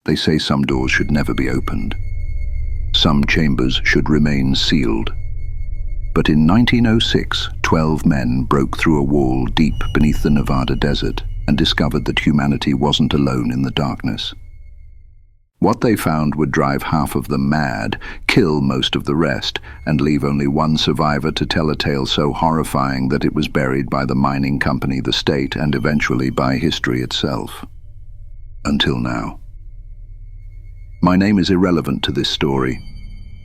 They say some doors should never be opened. Some chambers should remain sealed. But in 1906, 12 men broke through a wall deep beneath the Nevada desert and discovered that humanity wasn't alone in the darkness. What they found would drive half of them mad, kill most of the rest, and leave only one survivor to tell a tale so horrifying that it was buried by the mining company, the state, and eventually by history itself. Until now. My name is irrelevant to this story,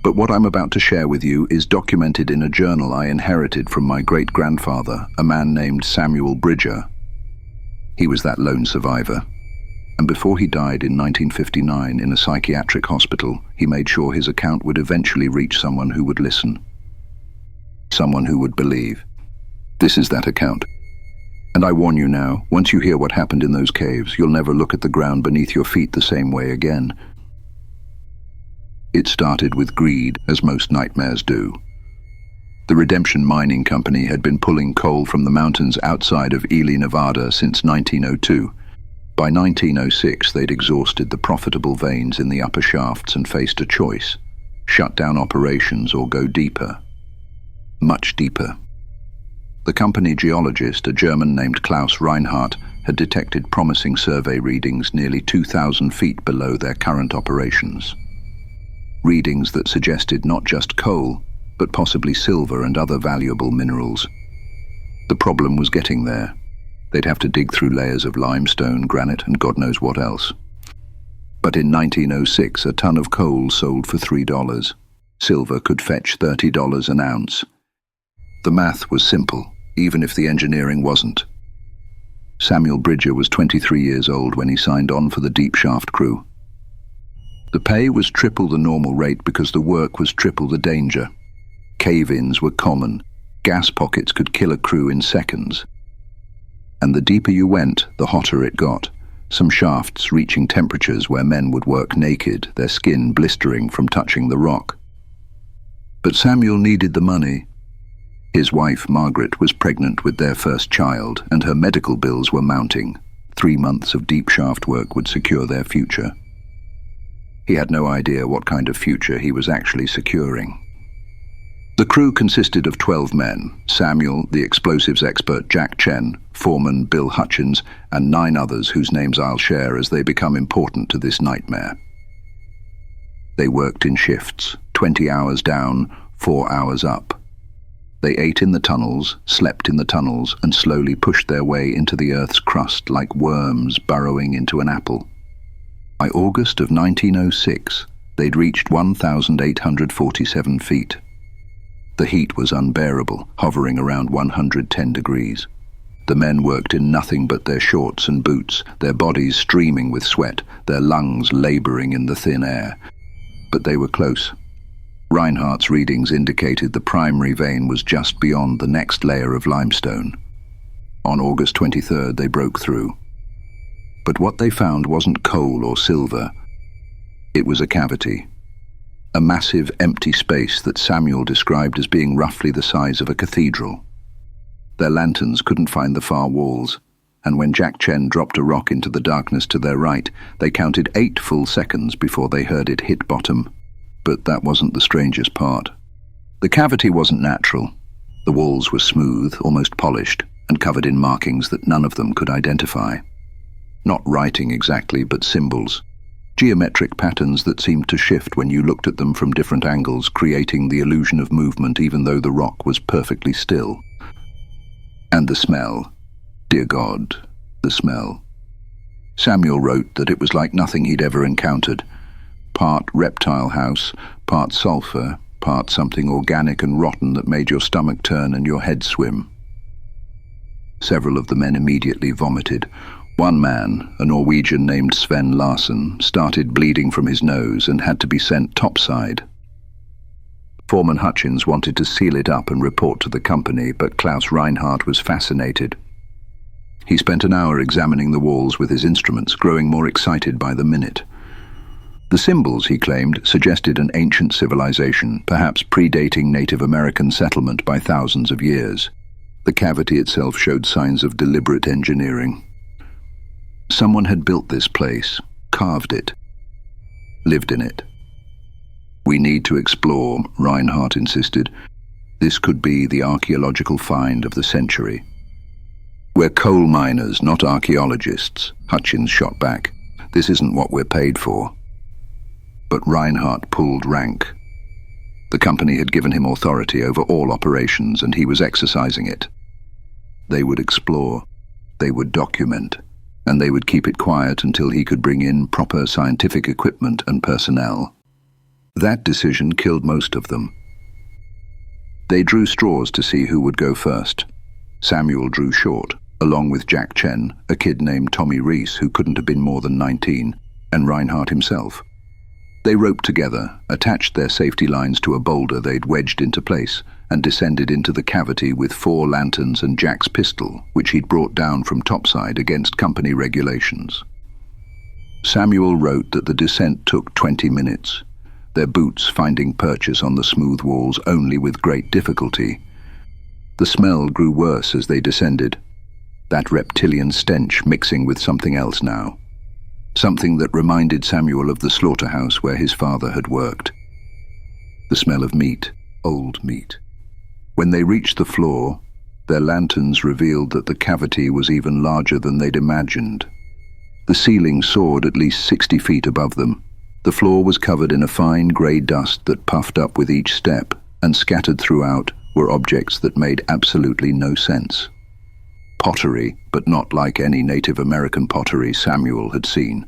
but what I'm about to share with you is documented in a journal I inherited from my great-grandfather, a man named Samuel Bridger. He was that lone survivor, and before he died in 1959 in a psychiatric hospital, he made sure his account would eventually reach someone who would listen. Someone who would believe. This is that account. And I warn you now, once you hear what happened in those caves, you'll never look at the ground beneath your feet the same way again. It started with greed, as most nightmares do. The Redemption Mining Company had been pulling coal from the mountains outside of Ely, Nevada since 1902. By 1906, they'd exhausted the profitable veins in the upper shafts and faced a choice: shut down operations or go deeper. Much deeper. The company geologist, a German named Klaus Reinhardt, had detected promising survey readings nearly 2,000 feet below their current operations. Readings that suggested not just coal, but possibly silver and other valuable minerals. The problem was getting there. They'd have to dig through layers of limestone, granite, and God knows what else. But in 1906, a ton of coal sold for $3. Silver could fetch $30 an ounce. The math was simple, even if the engineering wasn't. Samuel Bridger was 23 years old when he signed on for the deep shaft crew. The pay was triple the normal rate because the work was triple the danger. Cave-ins were common. Gas pockets could kill a crew in seconds. And the deeper you went, the hotter it got. Some shafts reaching temperatures where men would work naked, their skin blistering from touching the rock. But Samuel needed the money. His wife, Margaret, was pregnant with their first child, and her medical bills were mounting. 3 months of deep shaft work would secure their future. He had no idea what kind of future he was actually securing. The crew consisted of 12 men: Samuel, the explosives expert Jack Chen, foreman Bill Hutchins, and 9 others whose names I'll share as they become important to this nightmare. They worked in shifts, 20 hours down, 4 hours up. They ate in the tunnels, slept in the tunnels, and slowly pushed their way into the Earth's crust like worms burrowing into an apple. By August of 1906, they'd reached 1,847 feet. The heat was unbearable, hovering around 110 degrees. The men worked in nothing but their shorts and boots, their bodies streaming with sweat, their lungs laboring in the thin air. But they were close. Reinhardt's readings indicated the primary vein was just beyond the next layer of limestone. On August 23rd, they broke through. But what they found wasn't coal or silver. It was a cavity. A massive empty space that Samuel described as being roughly the size of a cathedral. Their lanterns couldn't find the far walls, and when Jack Chen dropped a rock into the darkness to their right, they counted 8 full seconds before they heard it hit bottom. But that wasn't the strangest part. The cavity wasn't natural. The walls were smooth, almost polished, and covered in markings that none of them could identify. Not writing exactly, but symbols. Geometric patterns that seemed to shift when you looked at them from different angles, creating the illusion of movement even though the rock was perfectly still. And the smell. Dear God, the smell. Samuel wrote that it was like nothing he'd ever encountered. Part reptile house, part sulfur, part something organic and rotten that made your stomach turn and your head swim. Several of the men immediately vomited. One man, a Norwegian named Sven Larsen, started bleeding from his nose and had to be sent topside. Foreman Hutchins wanted to seal it up and report to the company, but Klaus Reinhardt was fascinated. He spent an hour examining the walls with his instruments, growing more excited by the minute. The symbols, he claimed, suggested an ancient civilization, perhaps predating Native American settlement by thousands of years. The cavity itself showed signs of deliberate engineering. Someone had built this place, carved it, lived in it. "We need to explore," Reinhardt insisted. "This could be the archaeological find of the century." "We're coal miners, not archaeologists," Hutchins shot back. "This isn't what we're paid for." But Reinhardt pulled rank. The company had given him authority over all operations, and he was exercising it. They would explore, they would document, and they would keep it quiet until he could bring in proper scientific equipment and personnel. That decision killed most of them. They drew straws to see who would go first. Samuel drew short, along with Jack Chen, a kid named Tommy Reese who couldn't have been more than 19, and Reinhardt himself. They roped together, attached their safety lines to a boulder they'd wedged into place, and descended into the cavity with 4 lanterns and Jack's pistol, which he'd brought down from topside against company regulations. Samuel wrote that the descent took 20 minutes, their boots finding purchase on the smooth walls only with great difficulty. The smell grew worse as they descended, that reptilian stench mixing with something else now. Something that reminded Samuel of the slaughterhouse where his father had worked. The smell of meat, old meat. When they reached the floor, their lanterns revealed that the cavity was even larger than they'd imagined. The ceiling soared at least 60 feet above them. The floor was covered in a fine grey dust that puffed up with each step, and scattered throughout were objects that made absolutely no sense. Pottery, but not like any Native American pottery Samuel had seen.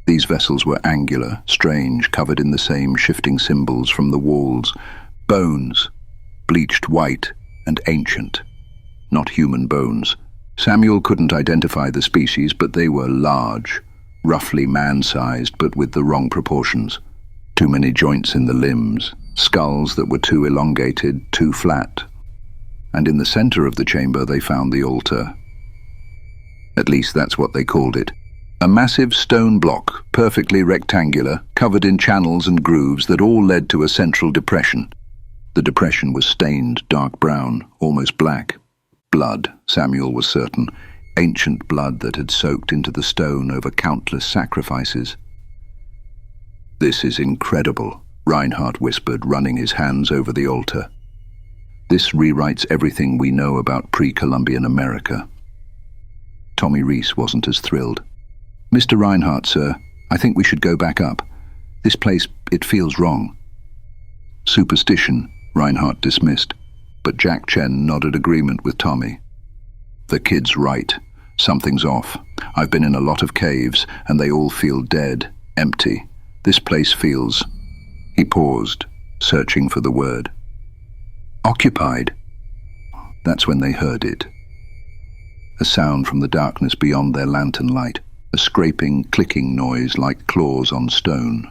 These vessels were angular, strange, covered in the same shifting symbols from the walls. Bones, bleached white and ancient. Not human bones. Samuel couldn't identify the species, but they were large, roughly man-sized, but with the wrong proportions. Too many joints in the limbs, skulls that were too elongated, too flat. And in the center of the chamber they found the altar. At least that's what they called it. A massive stone block, perfectly rectangular, covered in channels and grooves that all led to a central depression. The depression was stained dark brown, almost black. Blood, Samuel was certain. Ancient blood that had soaked into the stone over countless sacrifices. "This is incredible," Reinhardt whispered, running his hands over the altar. "This rewrites everything we know about pre-Columbian America." Tommy Reese wasn't as thrilled. "Mr. Reinhardt, sir, I think we should go back up. This place, it feels wrong." "Superstition," Reinhardt dismissed, but Jack Chen nodded agreement with Tommy. "The kid's right. Something's off. I've been in a lot of caves, and they all feel dead, empty. This place feels..." He paused, searching for the word. "Occupied." That's when they heard it. A sound from the darkness beyond their lantern light, a scraping, clicking noise like claws on stone.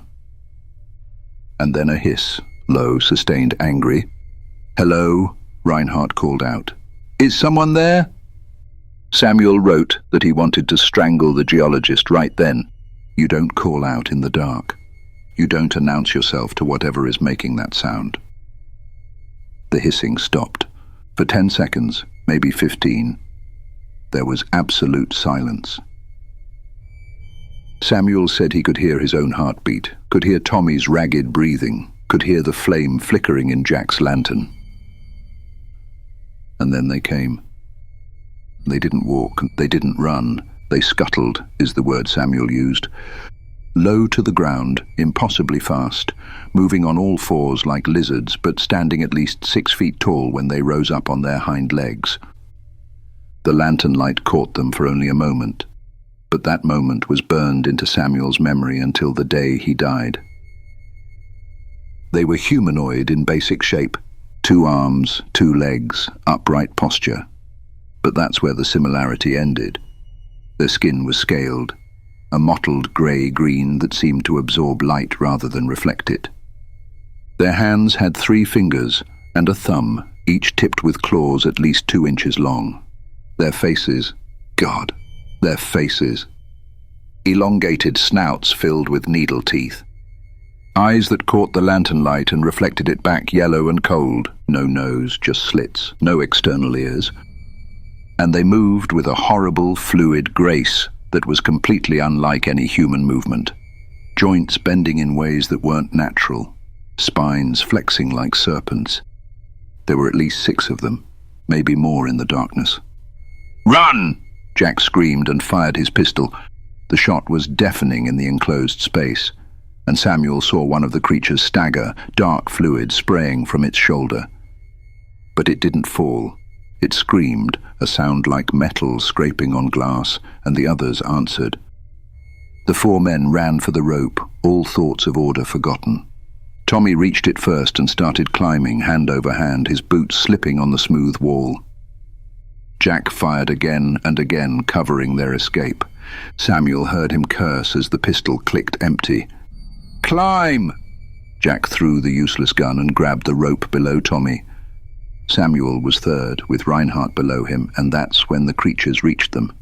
And then a hiss, low, sustained, angry. "Hello?" Reinhardt called out. "Is someone there?" Samuel wrote that he wanted to strangle the geologist right then. You don't call out in the dark. You don't announce yourself to whatever is making that sound. The hissing stopped. For 10 seconds, maybe 15. There was absolute silence. Samuel said he could hear his own heartbeat, could hear Tommy's ragged breathing, could hear the flame flickering in Jack's lantern. And then they came. They didn't walk, they didn't run, they scuttled, is the word Samuel used. Low to the ground, impossibly fast, moving on all fours like lizards, but standing at least 6 feet tall when they rose up on their hind legs. The lantern light caught them for only a moment, but that moment was burned into Samuel's memory until the day he died. They were humanoid in basic shape, 2 arms, 2 legs, upright posture. But that's where the similarity ended. Their skin was scaled, a mottled grey-green that seemed to absorb light rather than reflect it. Their hands had 3 fingers and a thumb, each tipped with claws at least 2 inches long. Their faces, God, their faces. Elongated snouts filled with needle teeth. Eyes that caught the lantern light and reflected it back yellow and cold. No nose, just slits, no external ears. And they moved with a horrible, fluid grace that was completely unlike any human movement. joints bending in ways that weren't natural, spines flexing like serpents. There were at least 6 of them, maybe more in the darkness. "Run!" Jack screamed and fired his pistol. The shot was deafening in the enclosed space, and Samuel saw one of the creatures stagger, dark fluid spraying from its shoulder. But it didn't fall. It screamed, a sound like metal scraping on glass, and the others answered. The 4 men ran for the rope, all thoughts of order forgotten. Tommy reached it first and started climbing, hand over hand, his boots slipping on the smooth wall. Jack fired again and again, covering their escape. Samuel heard him curse as the pistol clicked empty. "Climb!" Jack threw the useless gun and grabbed the rope below Tommy. Samuel was third, with Reinhardt below him, and that's when the creatures reached them.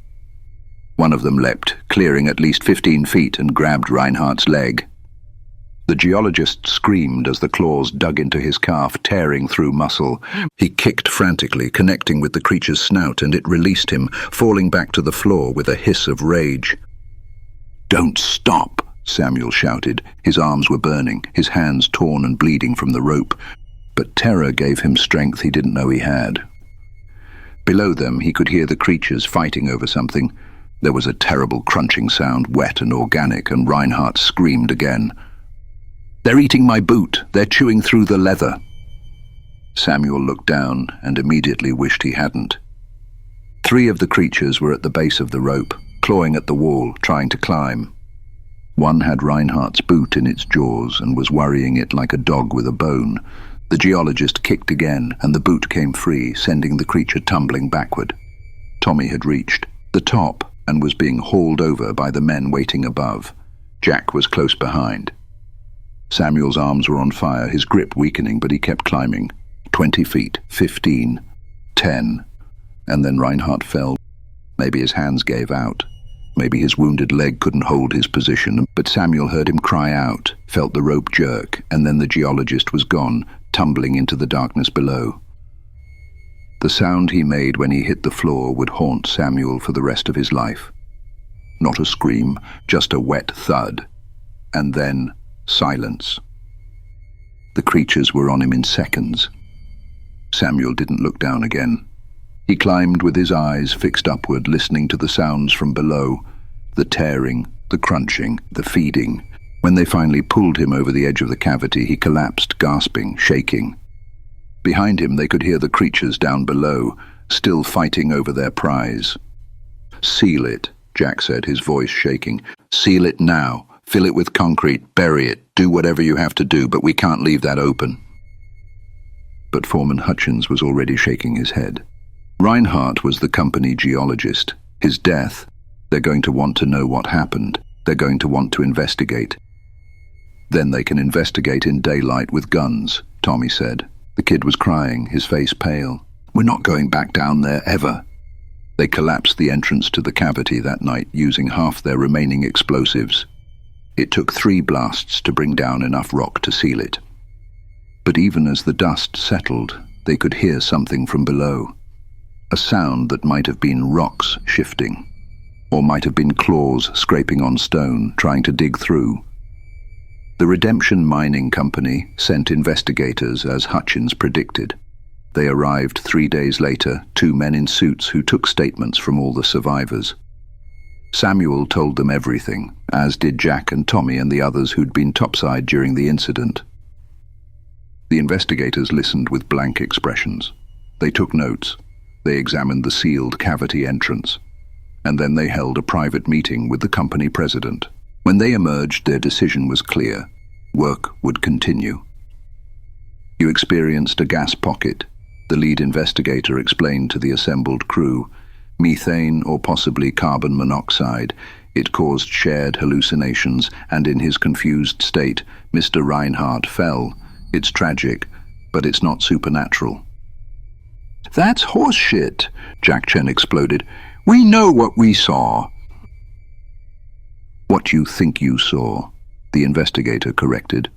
One of them leapt, clearing at least 15 feet, and grabbed Reinhardt's leg. The geologist screamed as the claws dug into his calf, tearing through muscle. He kicked frantically, connecting with the creature's snout, and it released him, falling back to the floor with a hiss of rage. "Don't stop!" Samuel shouted. His arms were burning, his hands torn and bleeding from the rope, but terror gave him strength he didn't know he had. Below them, he could hear the creatures fighting over something. There was a terrible crunching sound, wet and organic, and Reinhardt screamed again. "They're eating my boot. They're chewing through the leather." Samuel looked down and immediately wished he hadn't. 3 of the creatures were at the base of the rope, clawing at the wall, trying to climb. One had Reinhardt's boot in its jaws and was worrying it like a dog with a bone. The geologist kicked again, and the boot came free, sending the creature tumbling backward. Tommy had reached the top and was being hauled over by the men waiting above. Jack was close behind. Samuel's arms were on fire, his grip weakening, but he kept climbing. 20 feet, 15, 10, and then Reinhardt fell. Maybe his hands gave out. Maybe his wounded leg couldn't hold his position, but Samuel heard him cry out, felt the rope jerk, and then the geologist was gone, tumbling into the darkness below. The sound he made when he hit the floor would haunt Samuel for the rest of his life. Not a scream, just a wet thud. And then silence. The creatures were on him in seconds. Samuel didn't look down again. He climbed with his eyes fixed upward, listening to the sounds from below, the tearing, the crunching, the feeding. When they finally pulled him over the edge of the cavity, he collapsed, gasping, shaking. Behind him they could hear the creatures down below, still fighting over their prize. "Seal it," Jack said, his voice shaking. "Seal it now. Fill it with concrete, bury it, do whatever you have to do, but we can't leave that open." But Foreman Hutchins was already shaking his head. Reinhardt was the company geologist. His death, they're going to want to know what happened. They're going to want to investigate. Then they can investigate in daylight with guns, Tommy said. The kid was crying, his face pale. "We're not going back down there, ever." They collapsed the entrance to the cavity that night, using half their remaining explosives. It took 3 blasts to bring down enough rock to seal it. But even as the dust settled, they could hear something from below. A sound that might have been rocks shifting, or might have been claws scraping on stone, trying to dig through. The Redemption Mining Company sent investigators as Hutchins predicted. They arrived 3 days later, 2 men in suits who took statements from all the survivors. Samuel told them everything, as did Jack and Tommy and the others who'd been topside during the incident. The investigators listened with blank expressions. They took notes. They examined the sealed cavity entrance. And then they held a private meeting with the company president. When they emerged, their decision was clear. Work would continue. "You experienced a gas pocket," the lead investigator explained to the assembled crew. "Methane or possibly carbon monoxide. It caused shared hallucinations, and in his confused state, Mr. Reinhardt fell. It's tragic, but it's not supernatural." "That's horseshit," Jack Chen exploded. "We know what we saw." "What you think you saw," the investigator corrected.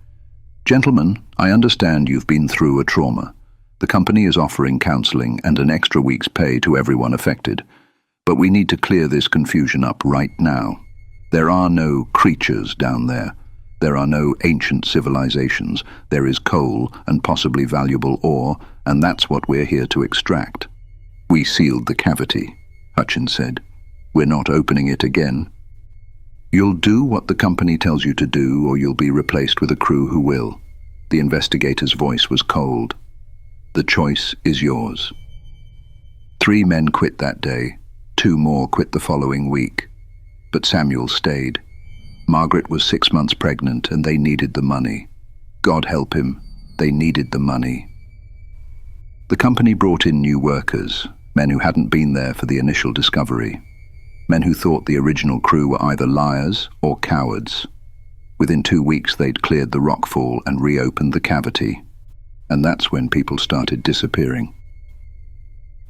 "Gentlemen, I understand you've been through a trauma. The company is offering counseling and an extra week's pay to everyone affected. But we need to clear this confusion up right now. There are no creatures down there. There are no ancient civilizations. There is coal and possibly valuable ore, and that's what we're here to extract. We sealed the cavity, Hutchins said. We're not opening it again. You'll do what the company tells you to do, or you'll be replaced with a crew who will. The investigator's voice was cold. The choice is yours. 3 men quit that day. 2 more quit the following week. But Samuel stayed. Margaret was 6 months pregnant, and they needed the money. God help him, they needed the money. The company brought in new workers, men who hadn't been there for the initial discovery. Men who thought the original crew were either liars or cowards. Within 2 weeks they'd cleared the rockfall and reopened the cavity. And that's when people started disappearing.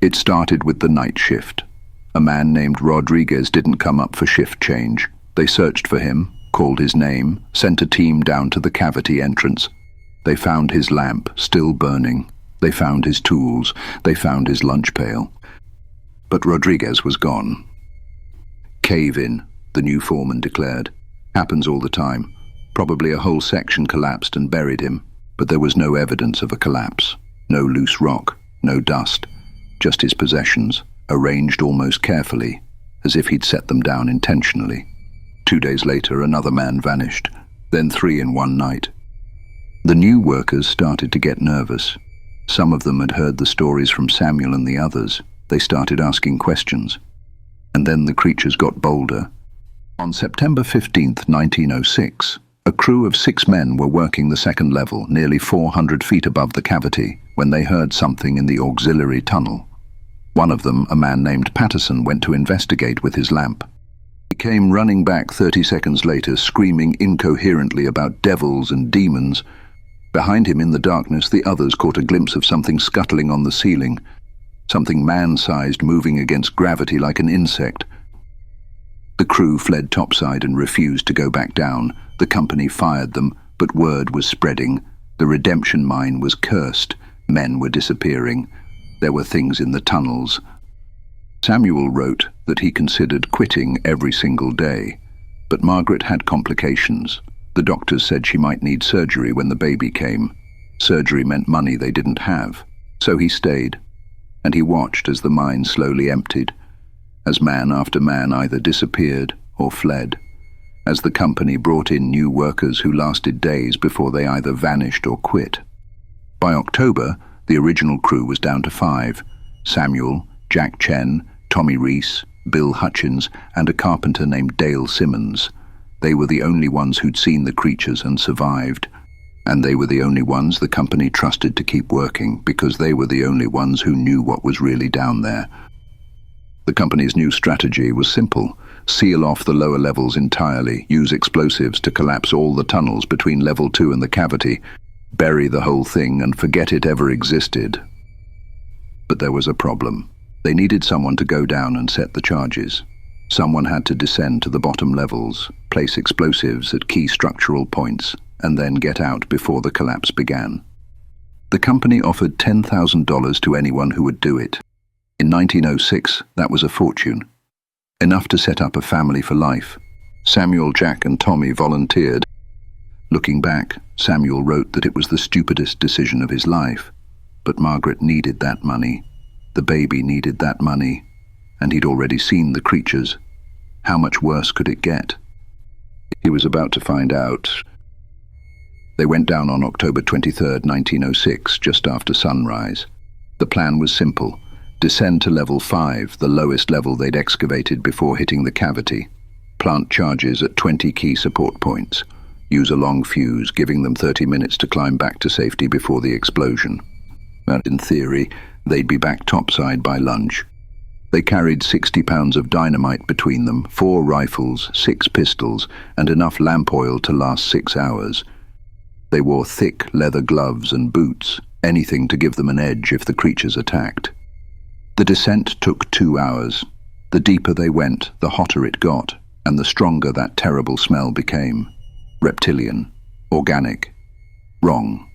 It started with the night shift. A man named Rodriguez didn't come up for shift change. They searched for him, called his name, sent a team down to the cavity entrance. They found his lamp, still burning. They found his tools. They found his lunch pail. But Rodriguez was gone. Cave-in, the new foreman declared. Happens all the time. Probably a whole section collapsed and buried him, but there was no evidence of a collapse. No loose rock, no dust. Just his possessions, arranged almost carefully, as if he'd set them down intentionally. 2 days later, another man vanished, then 3 in one night. The new workers started to get nervous. Some of them had heard the stories from Samuel and the others. They started asking questions. And then the creatures got bolder. On September 15th, 1906, a crew of 6 men were working the second level, nearly 400 feet above the cavity, when they heard something in the auxiliary tunnel. One of them, a man named Patterson, went to investigate with his lamp. He came running back 30 seconds later, screaming incoherently about devils and demons. Behind him in the darkness, the others caught a glimpse of something scuttling on the ceiling, something man-sized moving against gravity like an insect. The crew fled topside and refused to go back down. The company fired them, but word was spreading. The redemption mine was cursed. Men were disappearing. There were things in the tunnels. Samuel wrote that he considered quitting every single day, but Margaret had complications. The doctors said she might need surgery when the baby came. Surgery meant money they didn't have, so he stayed. And he watched as the mine slowly emptied, as man after man either disappeared or fled, as the company brought in new workers who lasted days before they either vanished or quit. By October, the original crew was down to 5: Samuel, Jack Chen, Tommy Reese, Bill Hutchins, and a carpenter named Dale Simmons. They were the only ones who'd seen the creatures and survived. And they were the only ones the company trusted to keep working, because they were the only ones who knew what was really down there. The company's new strategy was simple: seal off the lower levels entirely, use explosives to collapse all the tunnels between level 2 and the cavity, bury the whole thing and forget it ever existed. But there was a problem. They needed someone to go down and set the charges. Someone had to descend to the bottom levels, place explosives at key structural points, and then get out before the collapse began. The company offered $10,000 to anyone who would do it. In 1906, that was a fortune. Enough to set up a family for life. Samuel, Jack, and Tommy volunteered. Looking back, Samuel wrote that it was the stupidest decision of his life. But Margaret needed that money. The baby needed that money. And he'd already seen the creatures. How much worse could it get? He was about to find out. They went down on October 23, 1906, just after sunrise. The plan was simple: descend to level 5, the lowest level they'd excavated before hitting the cavity. Plant charges at 20 key support points. Use a long fuse, giving them 30 minutes to climb back to safety before the explosion. And in theory, they'd be back topside by lunch. They carried 60 pounds of dynamite between them, 4 rifles, 6 pistols, and enough lamp oil to last 6 hours. They wore thick leather gloves and boots, anything to give them an edge if the creatures attacked. The descent took 2 hours. The deeper they went, the hotter it got, and the stronger that terrible smell became. Reptilian. Organic. Wrong.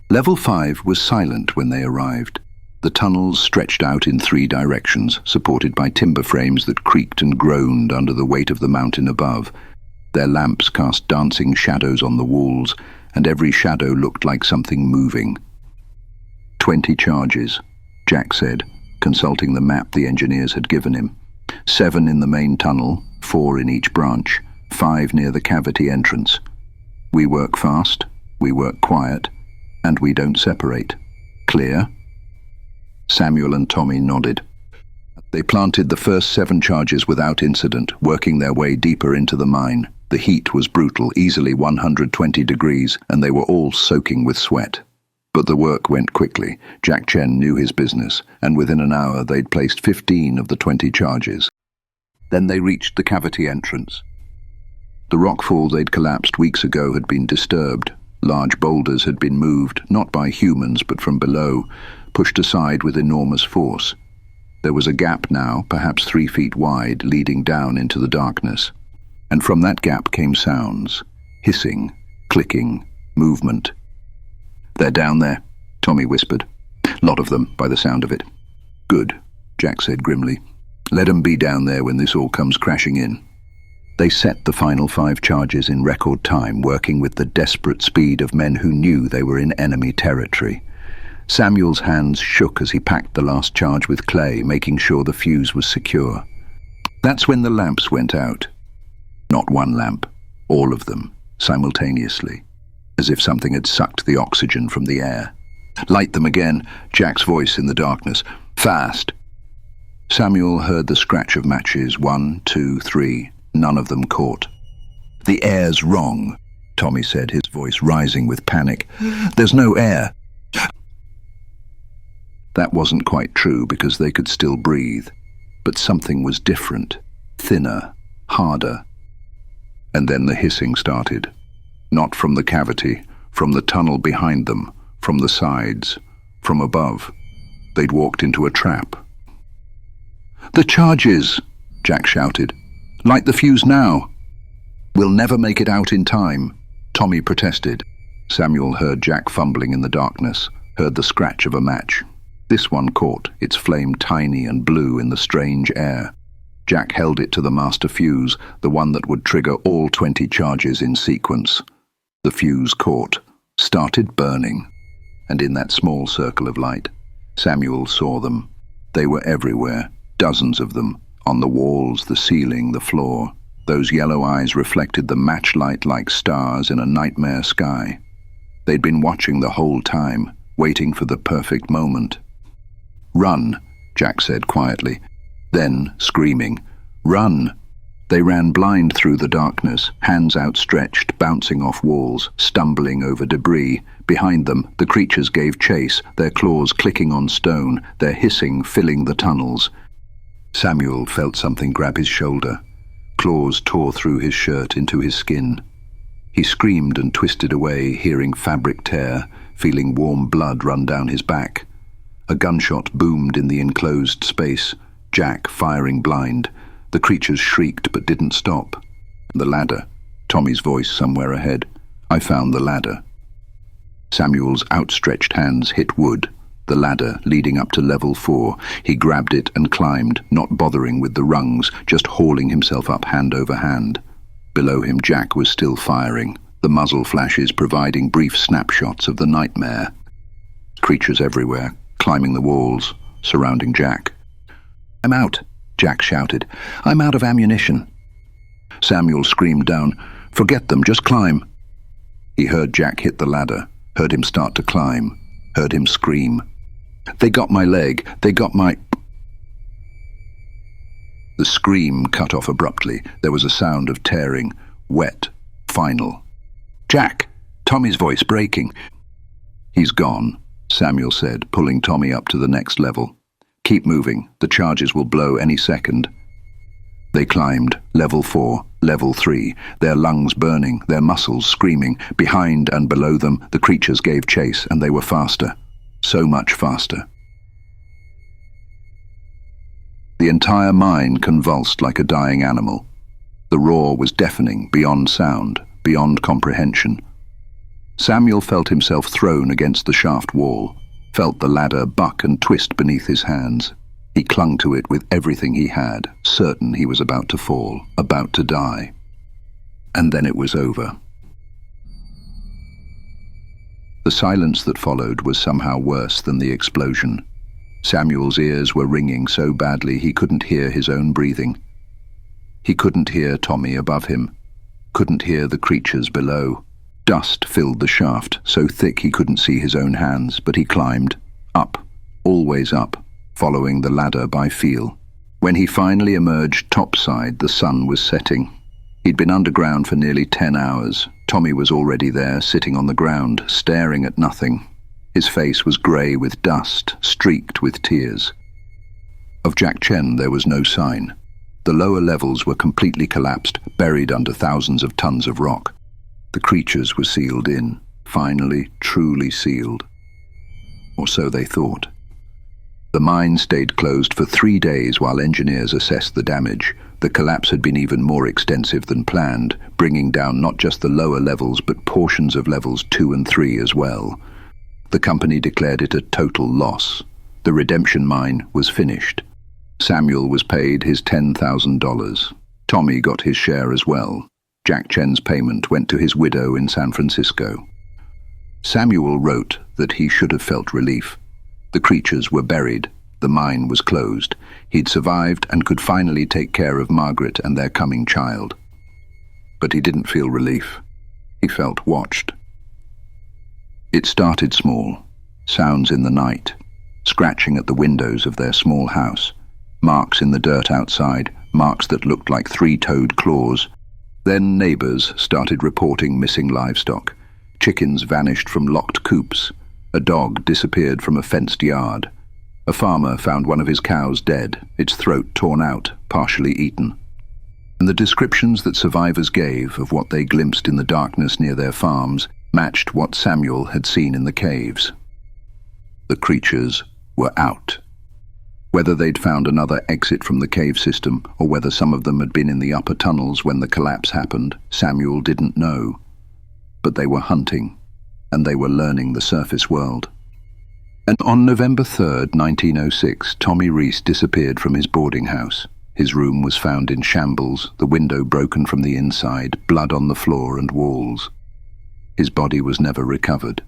Level 5 was silent when they arrived. The tunnels stretched out in 3 directions, supported by timber frames that creaked and groaned under the weight of the mountain above. Their lamps cast dancing shadows on the walls, and every shadow looked like something moving. 20 charges, Jack said, consulting the map the engineers had given him. 7 in the main tunnel, 4 in each branch, 5 near the cavity entrance. We work fast, we work quiet, and we don't separate. Clear? Samuel and Tommy nodded. They planted the first 7 charges without incident, working their way deeper into the mine. The heat was brutal, easily 120 degrees, and they were all soaking with sweat. But the work went quickly. Jack Chen knew his business, and within an hour they'd placed 15 of the 20 charges. Then they reached the cavity entrance. The rockfall they'd collapsed weeks ago had been disturbed. Large boulders had been moved, not by humans but from below, pushed aside with enormous force. There was a gap now, perhaps 3 feet wide, leading down into the darkness. And from that gap came sounds. Hissing, clicking, movement. "They're down there," Tommy whispered. "Lot of them, by the sound of it." "Good," Jack said grimly. "Let 'em be down there when this all comes crashing in." They set the final 5 charges in record time, working with the desperate speed of men who knew they were in enemy territory. Samuel's hands shook as he packed the last charge with clay, making sure the fuse was secure. That's when the lamps went out. Not one lamp, all of them, simultaneously, as if something had sucked the oxygen from the air. "Light them again," Jack's voice in the darkness. "Fast." Samuel heard the scratch of matches. 1, 2, 3. None of them caught. "The air's wrong," Tommy said, his voice rising with panic. "There's no air." That wasn't quite true because they could still breathe. But something was different, thinner, harder. And then the hissing started. Not from the cavity, from the tunnel behind them, from the sides, from above. They'd walked into a trap. "The charges!" Jack shouted. "Light the fuse now." "We'll never make it out in time," Tommy protested. Samuel heard Jack fumbling in the darkness, heard the scratch of a match. This one caught, its flame tiny and blue in the strange air. Jack held it to the master fuse, the one that would trigger all 20 charges in sequence. The fuse caught, started burning, and in that small circle of light, Samuel saw them. They were everywhere, dozens of them, on the walls, the ceiling, the floor. Those yellow eyes reflected the matchlight like stars in a nightmare sky. They'd been watching the whole time, waiting for the perfect moment. "Run," Jack said quietly. Then, screaming, "Run!" They ran blind through the darkness, hands outstretched, bouncing off walls, stumbling over debris. Behind them, the creatures gave chase, their claws clicking on stone, their hissing filling the tunnels. Samuel felt something grab his shoulder. Claws tore through his shirt into his skin. He screamed and twisted away, hearing fabric tear, feeling warm blood run down his back. A gunshot boomed in the enclosed space, Jack firing blind. The creatures shrieked but didn't stop. "The ladder," Tommy's voice somewhere ahead. "I found the ladder." Samuel's outstretched hands hit wood. The ladder leading up to level 4. He grabbed it and climbed, not bothering with the rungs, just hauling himself up hand over hand. Below him, Jack was still firing, the muzzle flashes providing brief snapshots of the nightmare. Creatures everywhere, climbing the walls, surrounding Jack. "I'm out," Jack shouted. "I'm out of ammunition." Samuel screamed down, "Forget them, just climb." He heard Jack hit the ladder, heard him start to climb, heard him scream. "They got my leg, they got my—" The scream cut off abruptly. There was a sound of tearing, wet, final. "Jack!" Tommy's voice breaking. "He's gone," Samuel said, pulling Tommy up to the next level. "Keep moving, the charges will blow any second." They climbed, level 4, level 3, their lungs burning, their muscles screaming. Behind and below them, the creatures gave chase, and they were faster. So much faster. The entire mine convulsed like a dying animal. The roar was deafening, beyond sound, beyond comprehension. Samuel felt himself thrown against the shaft wall, felt the ladder buck and twist beneath his hands. He clung to it with everything he had, certain he was about to fall, about to die. And then it was over. The silence that followed was somehow worse than the explosion. Samuel's ears were ringing so badly he couldn't hear his own breathing. He couldn't hear Tommy above him, couldn't hear the creatures below. Dust filled the shaft, so thick he couldn't see his own hands, but he climbed, up, always up, following the ladder by feel. When he finally emerged topside, the sun was setting. He'd been underground for nearly 10 hours. Tommy was already there, sitting on the ground, staring at nothing. His face was grey with dust, streaked with tears. Of Jack Chen there was no sign. The lower levels were completely collapsed, buried under thousands of tons of rock. The creatures were sealed in, finally, truly sealed. Or so they thought. The mine stayed closed for 3 days while engineers assessed the damage. The collapse had been even more extensive than planned, bringing down not just the lower levels but portions of levels 2 and 3 as well. The company declared it a total loss. The redemption mine was finished. Samuel was paid his $10,000. Tommy got his share as well. Jack Chen's payment went to his widow in San Francisco. Samuel wrote that he should have felt relief. The creatures were buried. The mine was closed. He'd survived and could finally take care of Margaret and their coming child. But he didn't feel relief. He felt watched. It started small. Sounds in the night. Scratching at the windows of their small house. Marks in the dirt outside. Marks that looked like 3-toed claws. Then neighbors started reporting missing livestock. Chickens vanished from locked coops. A dog disappeared from a fenced yard. A farmer found one of his cows dead, its throat torn out, partially eaten. And the descriptions that survivors gave of what they glimpsed in the darkness near their farms matched what Samuel had seen in the caves. The creatures were out. Whether they'd found another exit from the cave system, or whether some of them had been in the upper tunnels when the collapse happened, Samuel didn't know. But they were hunting, and they were learning the surface world. And on November 3rd, 1906, Tommy Reese disappeared from his boarding house. His room was found in shambles, the window broken from the inside, blood on the floor and walls. His body was never recovered.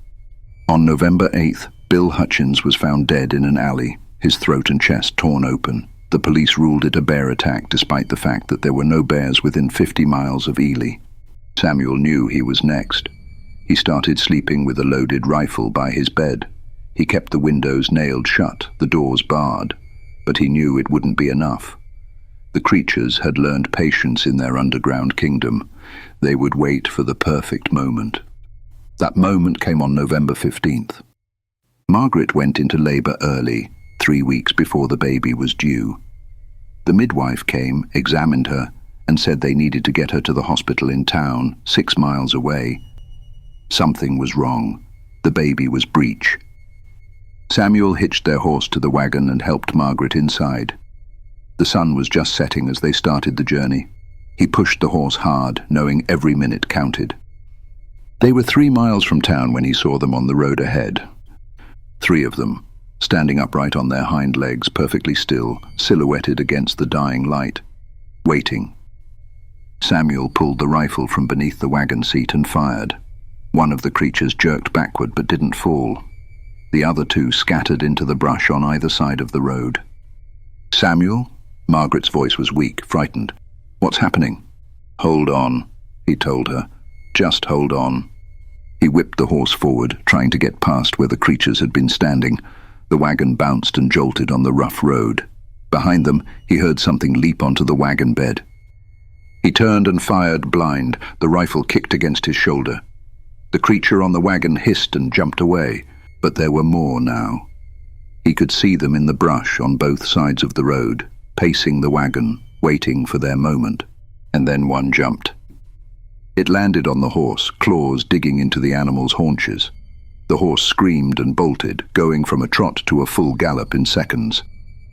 On November 8th, Bill Hutchins was found dead in an alley, his throat and chest torn open. The police ruled it a bear attack despite the fact that there were no bears within 50 miles of Ely. Samuel knew he was next. He started sleeping with a loaded rifle by his bed. He kept the windows nailed shut, the doors barred, but he knew it wouldn't be enough. The creatures had learned patience in their underground kingdom. They would wait for the perfect moment. That moment came on November 15th. Margaret went into labor early, 3 weeks before the baby was due. The midwife came, examined her, and said they needed to get her to the hospital in town, 6 miles away. Something was wrong. The baby was breech. Samuel hitched their horse to the wagon and helped Margaret inside. The sun was just setting as they started the journey. He pushed the horse hard, knowing every minute counted. They were 3 miles from town when he saw them on the road ahead. 3 of them, standing upright on their hind legs, perfectly still, silhouetted against the dying light, waiting. Samuel pulled the rifle from beneath the wagon seat and fired. One of the creatures jerked backward but didn't fall. The other 2 scattered into the brush on either side of the road. "Samuel?" Margaret's voice was weak, frightened. "What's happening?" "Hold on," he told her. "Just hold on." He whipped the horse forward, trying to get past where the creatures had been standing. The wagon bounced and jolted on the rough road. Behind them, he heard something leap onto the wagon bed. He turned and fired blind. The rifle kicked against his shoulder. The creature on the wagon hissed and jumped away, but there were more now. He could see them in the brush on both sides of the road, pacing the wagon, waiting for their moment. And then one jumped. It landed on the horse, claws digging into the animal's haunches. The horse screamed and bolted, going from a trot to a full gallop in seconds.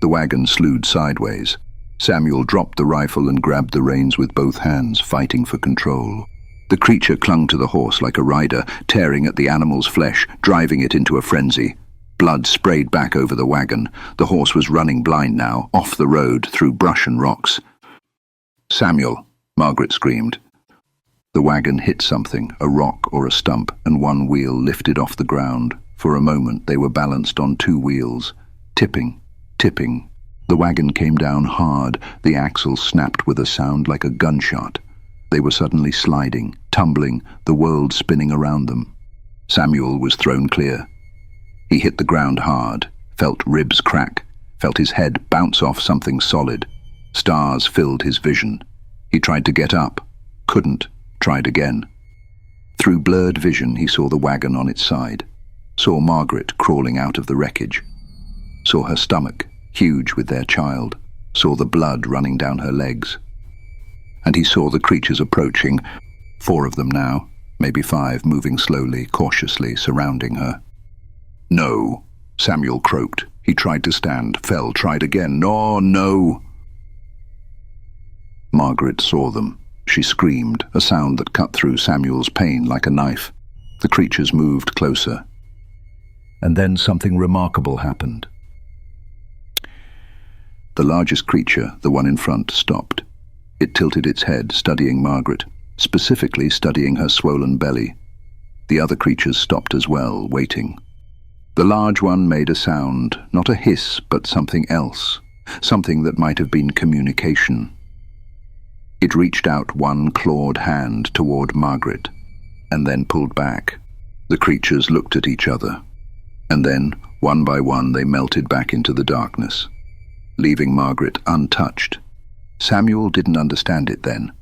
The wagon slewed sideways. Samuel dropped the rifle and grabbed the reins with both hands, fighting for control. The creature clung to the horse like a rider, tearing at the animal's flesh, driving it into a frenzy. Blood sprayed back over the wagon. The horse was running blind now, off the road, through brush and rocks. "Samuel," Margaret screamed. The wagon hit something, a rock or a stump, and one wheel lifted off the ground. For a moment they were balanced on two wheels, tipping, tipping. The wagon came down hard, the axle snapped with a sound like a gunshot. They were suddenly sliding, tumbling, the world spinning around them. Samuel was thrown clear. He hit the ground hard, felt ribs crack, felt his head bounce off something solid. Stars filled his vision. He tried to get up, couldn't, tried again. Through blurred vision he saw the wagon on its side, saw Margaret crawling out of the wreckage, saw her stomach, huge with their child, saw the blood running down her legs. And he saw the creatures approaching, 4 of them now, maybe 5, moving slowly, cautiously, surrounding her. "No," Samuel croaked. He tried to stand, fell, tried again. "No, no." Margaret saw them. She screamed, a sound that cut through Samuel's pain like a knife. The creatures moved closer. And then something remarkable happened. The largest creature, the one in front, stopped. It tilted its head, studying Margaret, specifically studying her swollen belly. The other creatures stopped as well, waiting. The large one made a sound, not a hiss, but something else, something that might have been communication. It reached out one clawed hand toward Margaret, and then pulled back. The creatures looked at each other, and then, one by one, they melted back into the darkness, leaving Margaret untouched. Samuel didn't understand it then.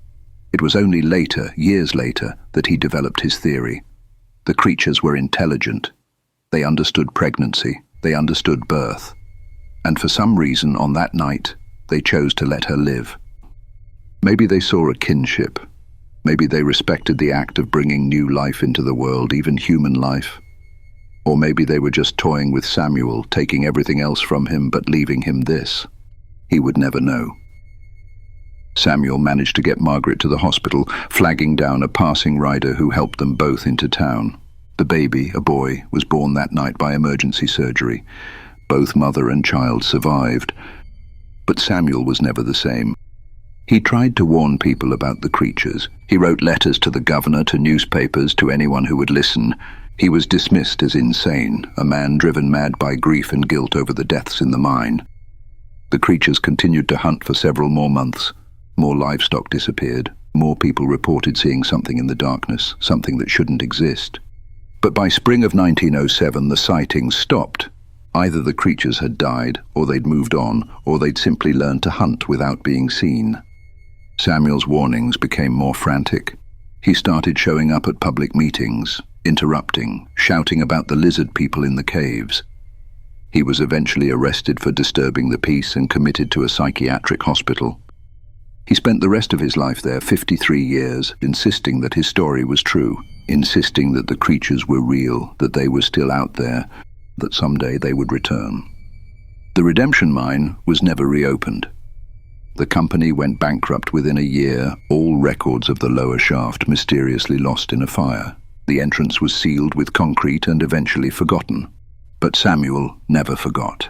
It was only later, years later, that he developed his theory. The creatures were intelligent. They understood pregnancy. They understood birth. And for some reason, on that night, they chose to let her live. Maybe they saw a kinship. Maybe they respected the act of bringing new life into the world, even human life. Or maybe they were just toying with Samuel, taking everything else from him but leaving him this. He would never know. Samuel managed to get Margaret to the hospital, flagging down a passing rider who helped them both into town. The baby, a boy, was born that night by emergency surgery. Both mother and child survived. But Samuel was never the same. He tried to warn people about the creatures. He wrote letters to the governor, to newspapers, to anyone who would listen. He was dismissed as insane, a man driven mad by grief and guilt over the deaths in the mine. The creatures continued to hunt for several more months. More livestock disappeared. More people reported seeing something in the darkness, something that shouldn't exist. But by spring of 1907, the sightings stopped. Either the creatures had died, or they'd moved on, or they'd simply learned to hunt without being seen. Samuel's warnings became more frantic. He started showing up at public meetings, interrupting, shouting about the lizard people in the caves. He was eventually arrested for disturbing the peace and committed to a psychiatric hospital. He spent the rest of his life there, 53 years, insisting that his story was true, insisting that the creatures were real, that they were still out there, that someday they would return. The redemption mine was never reopened. The company went bankrupt within a year, all records of the lower shaft mysteriously lost in a fire. The entrance was sealed with concrete and eventually forgotten. But Samuel never forgot.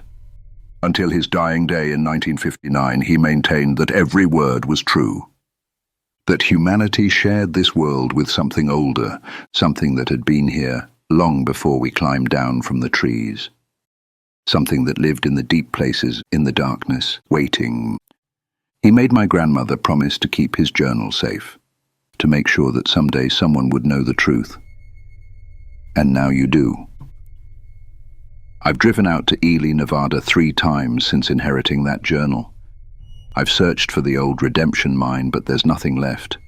Until his dying day in 1959, he maintained that every word was true. That humanity shared this world with something older, something that had been here long before we climbed down from the trees. Something that lived in the deep places, in the darkness, waiting. He made my grandmother promise to keep his journal safe, to make sure that someday someone would know the truth. And now you do. I've driven out to Ely, Nevada 3 times since inheriting that journal. I've searched for the old redemption mine, but there's nothing left.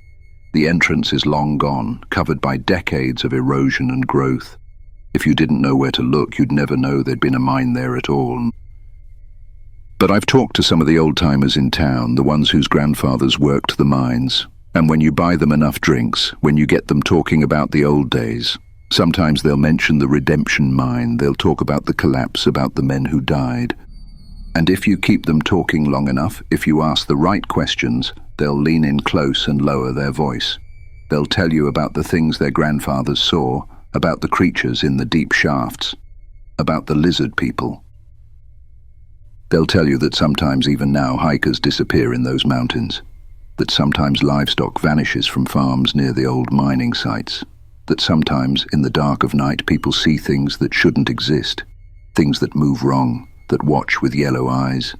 The entrance is long gone, covered by decades of erosion and growth. If you didn't know where to look, you'd never know there'd been a mine there at all. But I've talked to some of the old-timers in town, the ones whose grandfathers worked the mines. And when you buy them enough drinks, when you get them talking about the old days, sometimes they'll mention the redemption mine, they'll talk about the collapse, about the men who died. And if you keep them talking long enough, if you ask the right questions, they'll lean in close and lower their voice. They'll tell you about the things their grandfathers saw, about the creatures in the deep shafts, about the lizard people. They'll tell you that sometimes even now hikers disappear in those mountains. that sometimes livestock vanishes from farms near the old mining sites, that sometimes in the dark of night people see things that shouldn't exist, things that move wrong, that watch with yellow eyes.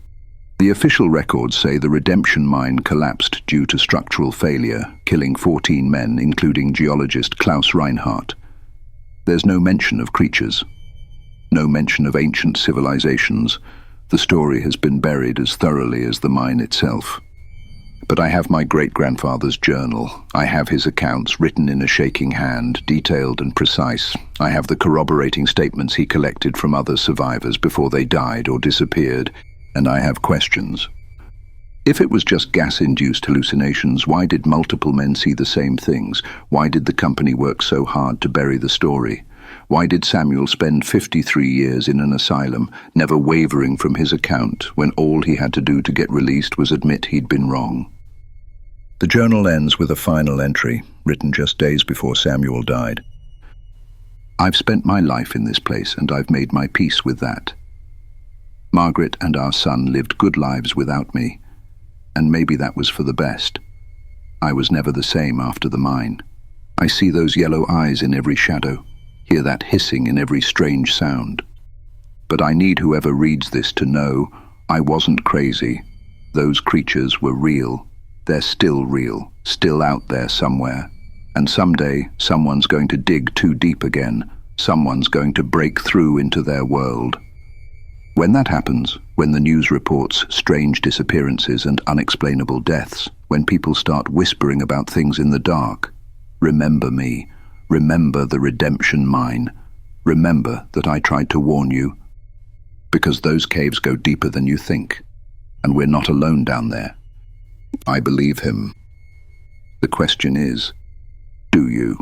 The official records say the redemption mine collapsed due to structural failure, killing 14 men, including geologist Klaus Reinhardt. There's no mention of creatures, no mention of ancient civilizations. The story has been buried as thoroughly as the mine itself. But I have my great-grandfather's journal. I have his accounts written in a shaking hand, detailed and precise. I have the corroborating statements he collected from other survivors before they died or disappeared, and I have questions. If it was just gas-induced hallucinations, why did multiple men see the same things? Why did the company work so hard to bury the story? Why did Samuel spend 53 years in an asylum, never wavering from his account, when all he had to do to get released was admit he'd been wrong? The journal ends with a final entry, written just days before Samuel died. I've spent my life in this place, and I've made my peace with that. Margaret and our son lived good lives without me, and maybe that was for the best. I was never the same after the mine. I see those yellow eyes in every shadow, hear that hissing in every strange sound. But I need whoever reads this to know I wasn't crazy. Those creatures were real. They're still real, still out there somewhere. And someday, someone's going to dig too deep again. Someone's going to break through into their world. When that happens, when the news reports strange disappearances and unexplainable deaths, when people start whispering about things in the dark, remember me. Remember the redemption mine. Remember that I tried to warn you. Because those caves go deeper than you think, and we're not alone down there. I believe him. The question is, do you?